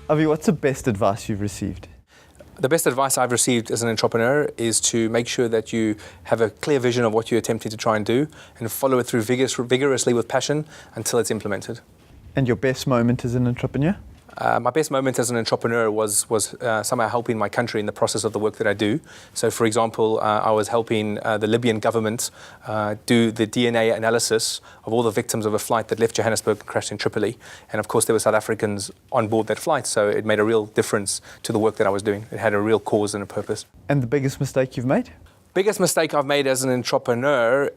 Avi, what's the best advice you've received? The best advice I've received as an entrepreneur is to make sure that you have a clear vision of what you're attempting to try and do and follow it through vigorously with passion until it's implemented. And your best moment as an entrepreneur? My best moment as an entrepreneur was somehow helping my country in the process of the work that I do. So, for example, I was helping the Libyan government do the DNA analysis of all the victims of a flight that left Johannesburg and crashed in Tripoli. And of course, there were South Africans on board that flight, so it made a real difference to the work that I was doing. It had a real cause and a purpose. And the biggest mistake you've made? Biggest mistake I've made as an entrepreneur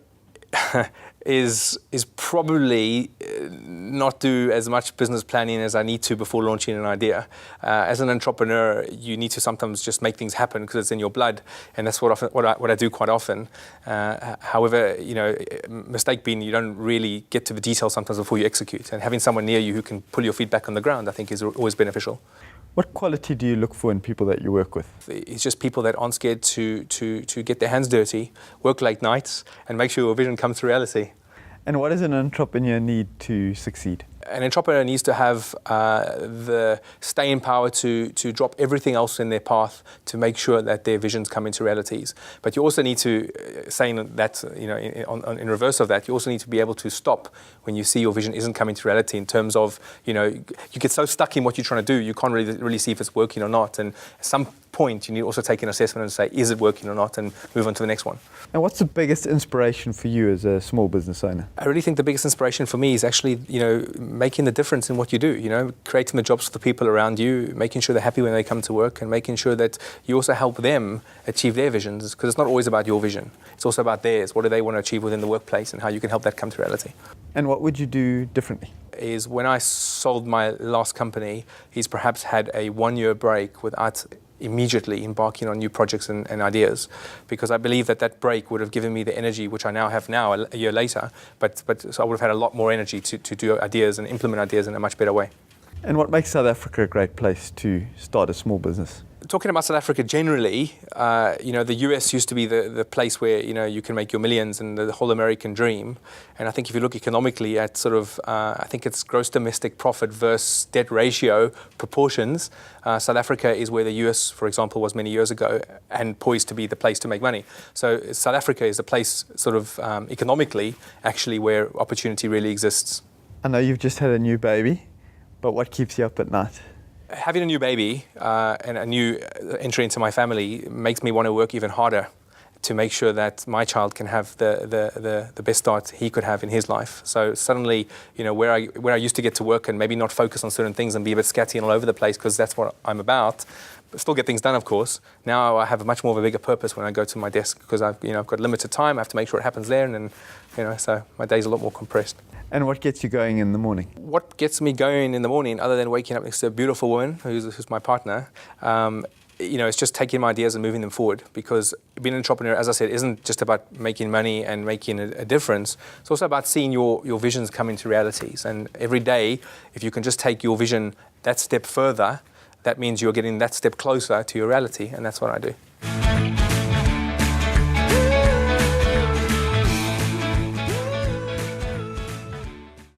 is probably not do as much business planning as I need to before launching an idea. As an entrepreneur, you need to sometimes just make things happen because it's in your blood, and that's what I do quite often. However, mistake being you don't really get to the details sometimes before you execute, and having someone near you who can pull your feet back on the ground, I think, is always beneficial. What quality do you look for in people that you work with? It's just people that aren't scared to get their hands dirty, work late nights, and make sure your vision comes to reality. And what does an entrepreneur need to succeed? An entrepreneur needs to have the staying power to drop everything else in their path to make sure that their visions come into realities. But you also need to, saying that, in reverse of that, you also need to be able to stop when you see your vision isn't coming to reality in terms of, you get so stuck in what you're trying to do, you can't really see if it's working or not. And at some point, you need to also take an assessment and say, is it working or not, and move on to the next one. And what's the biggest inspiration for you as a small business owner? I really think the biggest inspiration for me is actually, making the difference in what you do, creating the jobs for the people around you, making sure they're happy when they come to work, and making sure that you also help them achieve their visions, because it's not always about your vision. It's also about theirs. What do they want to achieve within the workplace and how you can help that come to reality. And what would you do differently? Is when I sold my last company, he's perhaps had a 1-year break without immediately embarking on new projects and ideas, because I believe that break would have given me the energy which I now have a year later, but so I would have had a lot more energy to do ideas and implement ideas in a much better way. And what makes South Africa a great place to start a small business? Talking about South Africa generally, the US used to be the place where, you can make your millions and the whole American dream. And I think if you look economically at sort of, I think it's gross domestic profit versus debt ratio proportions, South Africa is where the US, for example, was many years ago and poised to be the place to make money. So South Africa is a place sort of economically actually where opportunity really exists. I know you've just had a new baby, but what keeps you up at night? Having a new baby and a new entry into my family makes me want to work even harder to make sure that my child can have the best start he could have in his life. So suddenly, where I used to get to work and maybe not focus on certain things and be a bit scatty and all over the place because that's what I'm about, but still get things done, of course. Now I have much more of a bigger purpose when I go to my desk because I've got limited time. I have to make sure it happens there, and then, so my day's a lot more compressed. And what gets you going in the morning? What gets me going in the morning, other than waking up next to a beautiful woman who's my partner, it's just taking my ideas and moving them forward. Because being an entrepreneur, as I said, isn't just about making money and making a difference. It's also about seeing your visions come into realities. And every day, if you can just take your vision that step further, that means you're getting that step closer to your reality, and that's what I do.